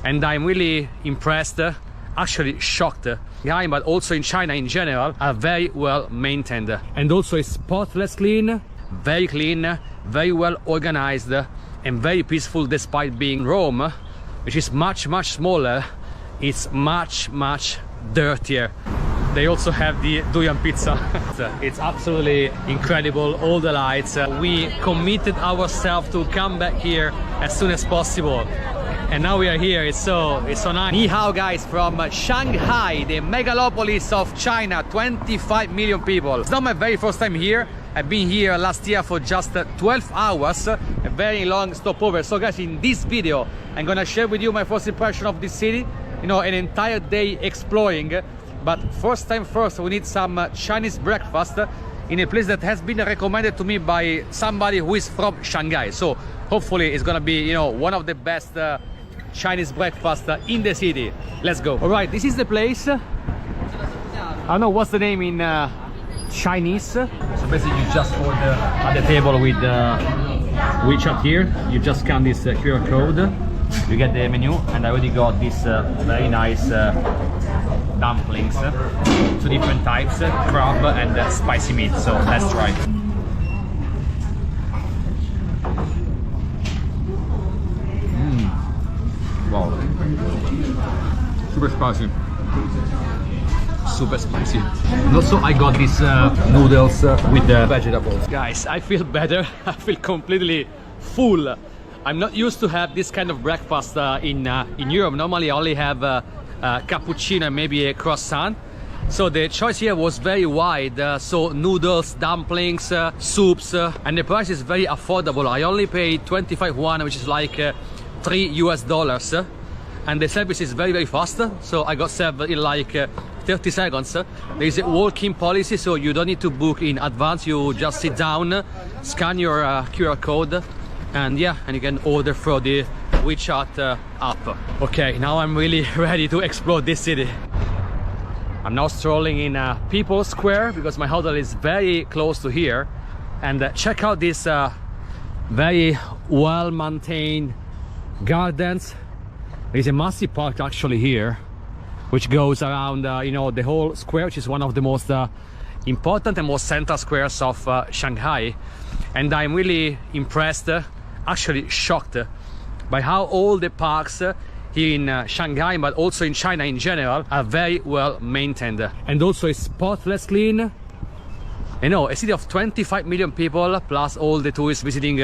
and I'm really impressed, actually shocked. Shanghai, but also in China in general, are very well maintained, and also it's spotless clean, very well organized, and very peaceful. Despite being Rome, which is much smaller, it's much dirtier. They also have the durian pizza. It's absolutely incredible, all the lights. We committed ourselves to come back here as soon as possible, and now we are here. It's so nice. Ni hao, guys, from Shanghai, the megalopolis of China, 25 million people. It's not my very first time here. I've been here last year for just 12 hours, a very long stopover. So guys, in this video, I'm gonna share with you my first impression of this city, you know, an entire day exploring. But first time first, we need some Chinese breakfast in a place that has been recommended to me by somebody who is from Shanghai. So hopefully it's gonna be, you know, one of the best Chinese breakfast in the city. Let's go. All right, this is the place. I don't know what's the name in Chinese. So basically you just order at the table with WeChat here. You just scan this QR code, you get the menu, and I already got this very nice dumplings, two different types, crab and spicy meat. So let's try. Wow, super spicy. Super spicy. And also I got these noodles with the vegetables. Guys, I feel better. I feel completely full. I'm not used to have this kind of breakfast in Europe. Normally I only have cappuccino and maybe a croissant. So the choice here was very wide. So noodles, dumplings, soups, and the price is very affordable. I only paid 25 yuan, which is like $3 US. And the service is very fast. So I got served in like 30 seconds. There is a walk-in policy, so you don't need to book in advance. You just sit down, scan your QR code, and yeah, and you can order through the WeChat app. Okay, now I'm really ready to explore this city. I'm now strolling in People's Square because my hotel is very close to here. And check out this very well-maintained gardens. There's a massive park actually here, which goes around you know, the whole square, which is one of the most important and most central squares of Shanghai. And I'm really impressed, actually shocked, by how all the parks here in Shanghai, but also in China in general, are very well maintained, and also it's spotless clean. You know, a city of 25 million people plus all the tourists visiting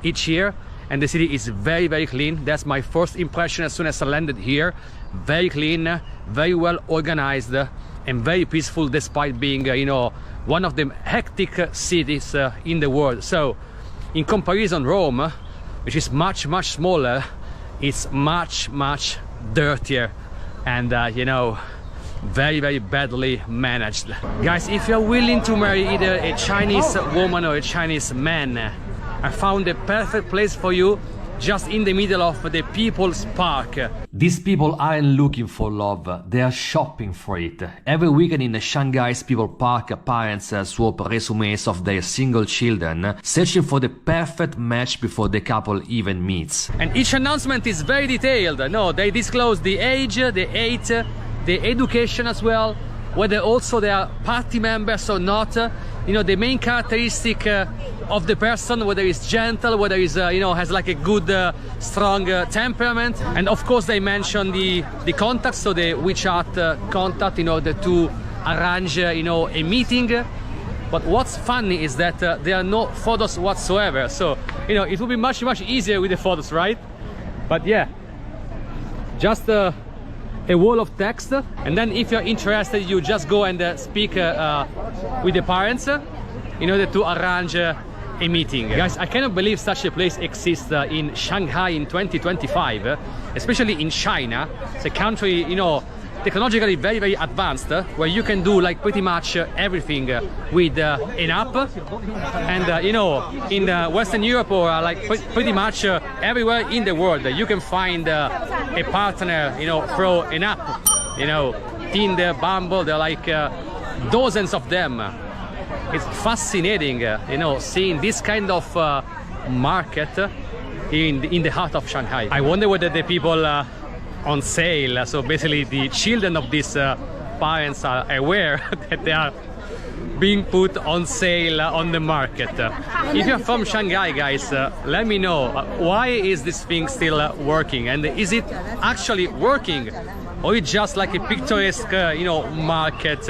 each year, and the city is very clean. That's my first impression as soon as I landed here. Very clean, very well organized, and very peaceful, despite being you know, one of the hectic cities in the world. So in comparison, Rome, which is much smaller, it's much dirtier and you know, very badly managed. Guys, if you're willing to marry either a Chinese woman or a Chinese man, I found the perfect place for you, just in the middle of the People's Park. These people aren't looking for love, they are shopping for it. Every weekend in Shanghai's People Park, parents swap resumes of their single children, searching for the perfect match before the couple even meets. And each announcement is very detailed. No, they disclose the age, the age, the education as well, whether also they are party members or not. You know, the main characteristic of the person, whether it's gentle, whether it's you know, has like a good strong temperament. And of course they mention the contacts, so the WeChat contact in order to arrange you know, a meeting. But what's funny is that there are no photos whatsoever, so you know, it would be much easier with the photos, right? But yeah, just a wall of text, and then if you're interested, you just go and speak with the parents in order to arrange a meeting. Guys, I cannot believe such a place exists in Shanghai in 2025, especially in China. It's a country, you know, technologically very advanced, where you can do like pretty much everything with an app. And you know, in Western Europe or like pretty much everywhere in the world, you can find a partner, you know, through an app. You know, Tinder, Bumble, there are like dozens of them. It's fascinating, you know, seeing this kind of market in the heart of Shanghai. I wonder whether the people on sale. So basically the children of these parents are aware that they are being put on sale on the market. If you're from Shanghai, guys, let me know why is this thing still working, and is it actually working, or it's just like a picturesque market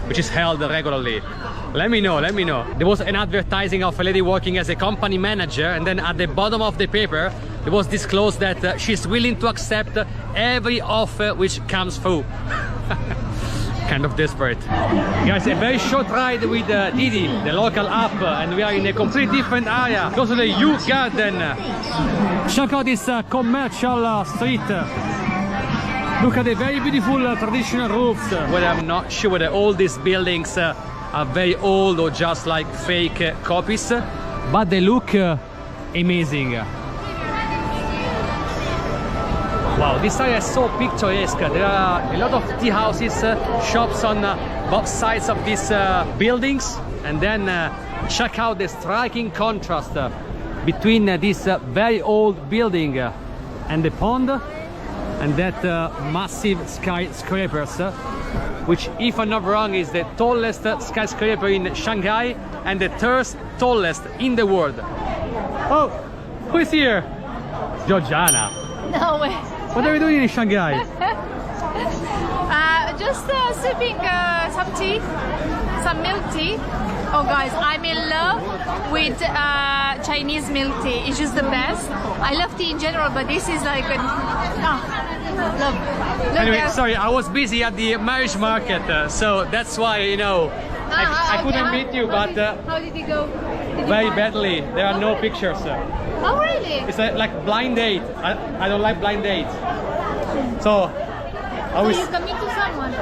which is held regularly. Let me know, let me know. There was an advertising of a lady working as a company manager, and then at the bottom of the paper it was disclosed that she's willing to accept every offer which comes through. Kind of desperate. Guys, a very short ride with Didi, the local app, and we are in a completely different area. Go to the U Garden. Check out this commercial street. Look at the very beautiful traditional roofs. Well, I'm not sure whether all these buildings are very old or just like fake copies, but they look amazing. Wow, this area is so picturesque. There are a lot of tea houses, shops on both sides of these buildings. And then check out the striking contrast between this very old building and the pond, and that massive skyscrapers, which, if I'm not wrong, is the tallest skyscraper in Shanghai and the third tallest in the world. Oh, who is here? Georgiana. No way. What are you doing in Shanghai? Just sipping some tea, some milk tea. Oh guys, I'm in love with Chinese milk tea. It's just the best. I love tea in general, but this is like a love. Look Anyway, there. sorry, I was busy at the marriage market, so that's why, I couldn't meet you, but how did it go? Did you very find- badly. There are no pictures. Oh really? It's like blind date. I don't like blind dates. So I So will, you commit to someone?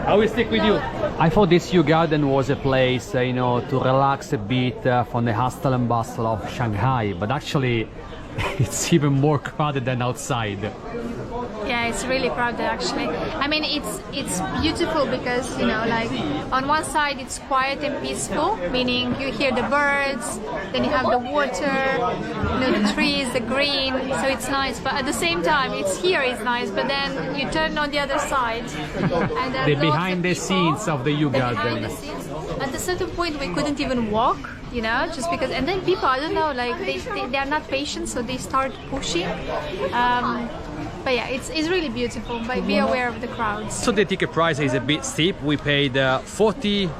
I will stick with you. I thought this Yu Garden was a place, to relax a bit from the hustle and bustle of Shanghai, but actually it's even more crowded than outside. Yeah, it's really crowded actually. I mean, it's beautiful because like on one side it's quiet and peaceful, meaning you hear the birds, then you have the water, the trees, the green, so it's nice. But at the same time, it's nice, but then you turn on the other side, and there are The lots behind of the people. scenes of the Yu The Garden. behind the scenes. At a certain point, we couldn't even walk, just because. And then people, I don't know, like they are not patient, so they start pushing. But yeah, it's really beautiful. But be aware of the crowds. So the ticket price is a bit steep. We paid 40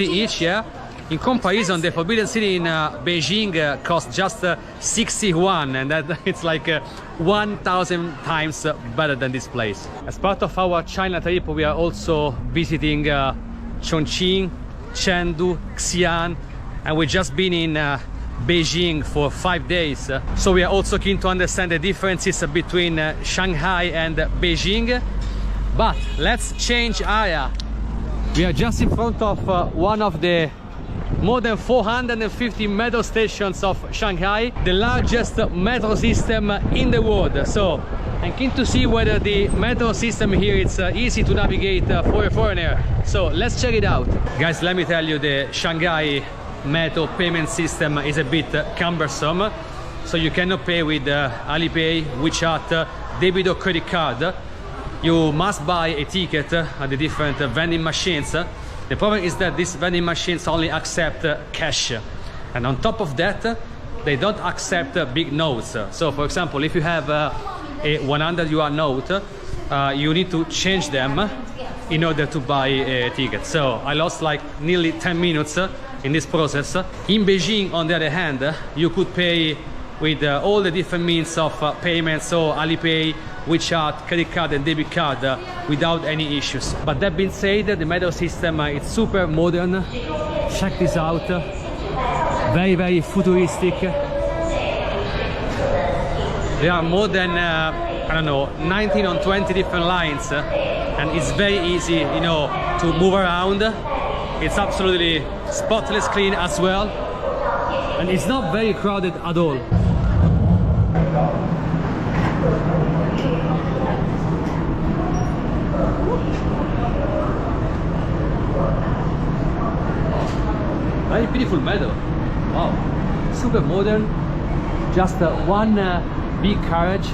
each, yeah. In comparison, the Forbidden City in Beijing costs just 61, and that it's like 1,000 times better than this place. As part of our China trip, we are also visiting Chongqing, Chengdu, Xi'an, and we've just been in Beijing for 5 days. So we are also keen to understand the differences between Shanghai and Beijing. But let's change area. We are just in front of one of the more than 450 metro stations of Shanghai, the largest metro system in the world. So I'm keen to see whether the metro system here is easy to navigate for a foreigner. So let's check it out. Guys, let me tell you, the Shanghai metro payment system is a bit cumbersome. So you cannot pay with Alipay, WeChat, debit or credit card. You must buy a ticket at the different vending machines. The problem is that these vending machines only accept cash, and on top of that they don't accept big notes. So for example, if you have a 100 yuan note, you need to change them in order to buy a ticket. So I lost like nearly 10 minutes in this process. In Beijing, on the other hand, you could pay with all the different means of payment, so Alipay, WeChat, credit card and debit card without any issues. But that being said, the metro system is super modern. Check this out. Very, very futuristic. There are more than, 19 or 20 different lines, and it's very easy, to move around. It's absolutely spotless clean as well, and it's not very crowded at all. Very beautiful meadow. Wow, super modern. Just one big carriage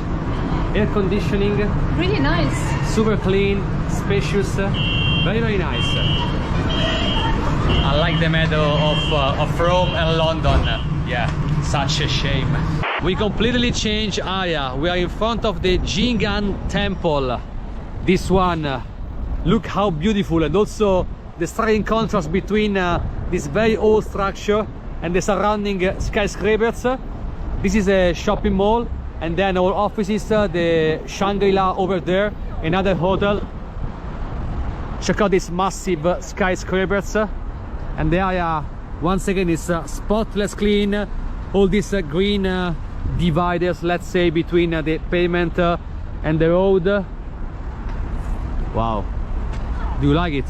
air conditioning, Really nice. super clean, spacious, very very nice. I like the meadow of Rome and London. Yeah, such a shame. We completely changed area. We are in front of the Jingan temple. This one, look how beautiful, and also the striking contrast between this very old structure and the surrounding skyscrapers. This is a shopping mall, and then our offices, the Shangri-La over there, another hotel. Check out these massive skyscrapers, and the area once again is spotless clean. All these green dividers, let's say, between the pavement and the road. Wow, do you like it?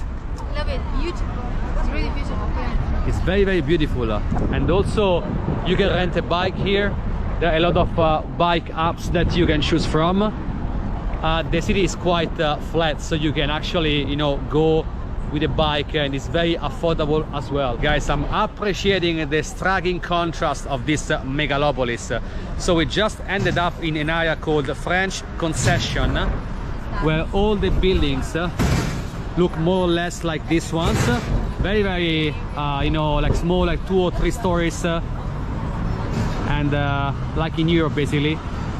Love it. Beautiful. It's really beautiful. Yeah. It's very very beautiful, and also you can rent a bike here. There are a lot of bike apps that you can choose from. The city is quite flat, so you can actually, you know, go with a bike, and it's very affordable as well. Guys, I'm appreciating the striking contrast of this megalopolis. So we just ended up in an area called the French Concession, where all the buildings look more or less like these ones. Very very you know, like small, like 2 or 3 stories, and like in Europe basically,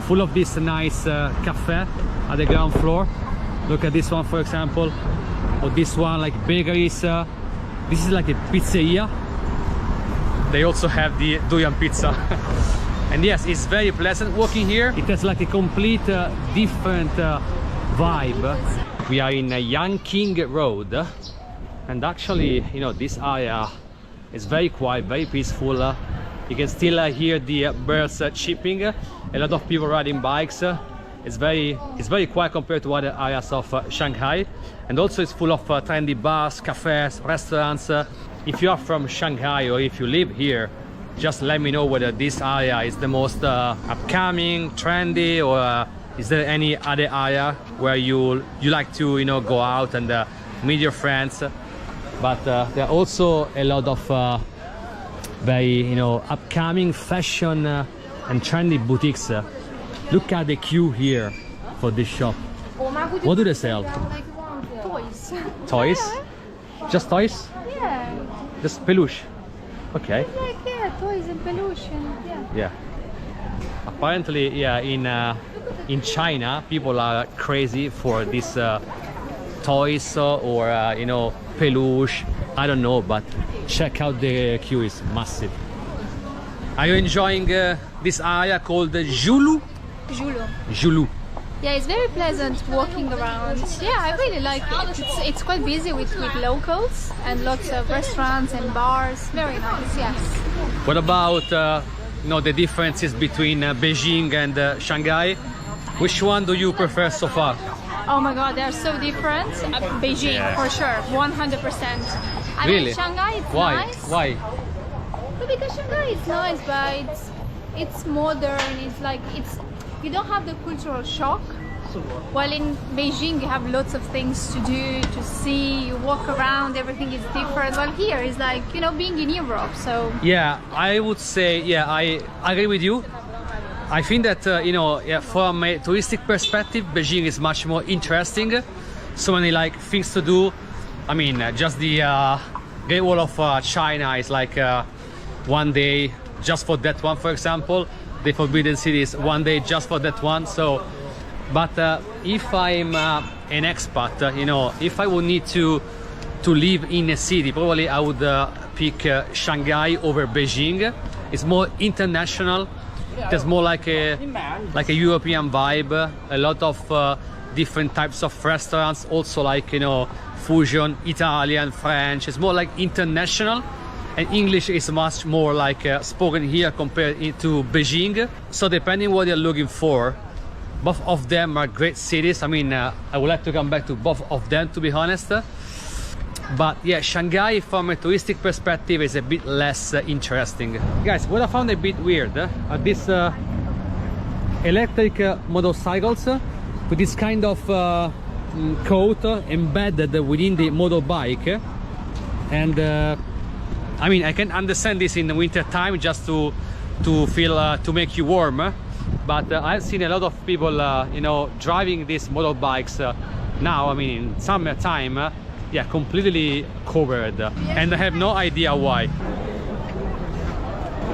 full of this nice cafe at the ground floor. Look at this one, for example, or this one, like bakeries. This is like a pizzeria. They also have the durian pizza. And yes, it's very pleasant walking here. It has like a complete different vibe. We are in Yanqing Road, and actually, you know, this area is very quiet, very peaceful. You can still hear the birds chirping. A lot of people riding bikes. It's very quiet compared to other areas of Shanghai, and also it's full of trendy bars, cafes, restaurants. If you are from Shanghai or if you live here, just let me know whether this area is the most upcoming, trendy, or is there any other area where you like to, you know, go out and meet your friends. But there are also a lot of very, you know, upcoming fashion and trendy boutiques. Look at the queue here for this shop. What do they sell? Toys. Toys? Just toys? Yeah. Just peluche? Okay. Like, yeah, toys and peluche and yeah. Yeah. Apparently, yeah, in China, people are crazy for these toys or you know, peluche. I don't know, but check out the queue, is massive. Are you enjoying this area called Julu? Julu. Julu. Yeah, it's very pleasant walking around. Yeah, I really like it. It's quite busy with locals and lots of restaurants and bars. Very nice, yes. What about you know, the differences between Beijing and Shanghai? Which one do you prefer so far? Oh my god, they're so different. Beijing, for sure, 100%. I Really? mean, Shanghai, it's Why? nice. Why? But because Shanghai is nice, but it's modern. It's like, you don't have the cultural shock. While in Beijing you have lots of things to do, to see, you walk around, everything is different. Well, here is like, you know, being in Europe, so... Yeah, I would say, yeah, I agree with you. I think that, you know, yeah, from a touristic perspective, Beijing is much more interesting. So many like things to do. I mean, just the Great Wall of China is like one day just for that one, for example. The Forbidden City is one day just for that one. So, but if I'm an expat, you know, if I would need to live in a city, probably I would pick Shanghai over Beijing. It's more international. There's more like a European vibe. A lot of different types of restaurants, also like, you know, fusion, Italian, French. It's more like international. And English is much more like spoken here compared to Beijing. So depending what you're looking for, both of them are great cities. I mean, I would like to come back to both of them, to be honest. But yeah, Shanghai from a touristic perspective is a bit less interesting. Guys, what I found a bit weird are these electric motorcycles with this kind of coat embedded within the motorbike. And I mean, I can understand this in the winter time, just to feel to make you warm. but I've seen a lot of people, you know, driving these motorbikes now. I mean, in summertime, yeah, completely covered, and I have no idea why.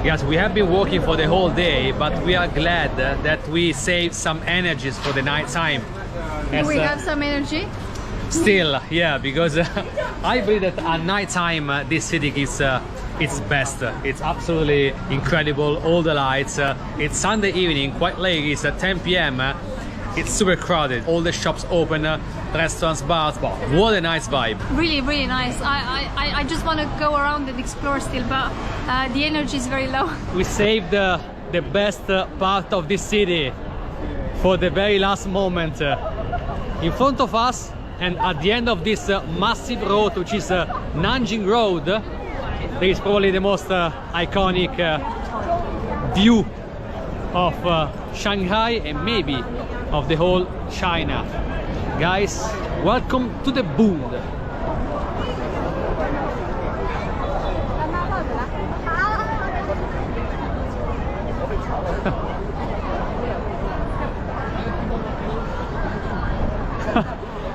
Yes, we have been working for the whole day, but we are glad that we saved some energies for the night time. Do we have some energy? Still, yeah, because I believe that at night time this city is its best. It's absolutely incredible, all the lights. It's Sunday evening, quite late, it's 10 p.m. It's super crowded, all the shops open, restaurants, bars. Wow, what a nice vibe. Really, really nice. I just want to go around and explore still, but the energy is very low. We saved the best part of this city for the very last moment. In front of us, and at the end of this massive road, which is Nanjing Road, there is probably the most iconic view of Shanghai and maybe of the whole China. Guys, welcome to the Bund.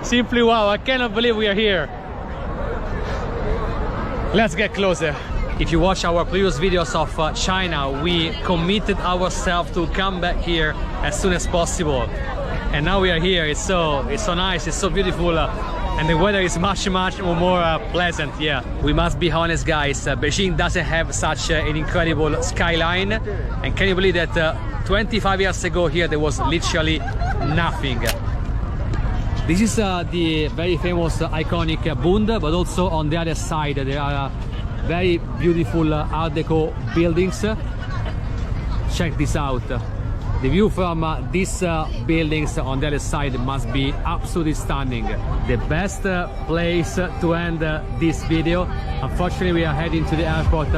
Simply wow, I cannot believe we are here. Let's get closer. If you watch our previous videos of China, we committed ourselves to come back here as soon as possible. And now we are here. It's so nice, it's so beautiful, and the weather is much more pleasant. Yeah, we must be honest, guys, Beijing doesn't have such an incredible skyline. And can you believe that 25 years ago here there was literally nothing. This is the very famous iconic Bund, but also on the other side there are very beautiful Art Deco buildings. Check this out. The view from these buildings on the other side must be absolutely stunning. The best place to end this video. Unfortunately, we are heading to the airport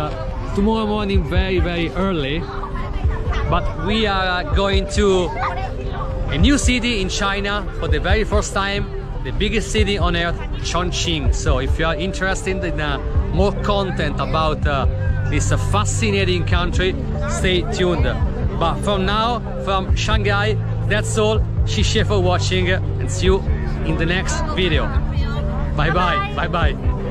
tomorrow morning very early. But we are going to a new city in China for the very first time, the biggest city on earth, Chongqing. So if you are interested in more content about this fascinating country, stay tuned. But from now, from Shanghai, that's all. Xie for watching, and see you in the next video. Bye bye.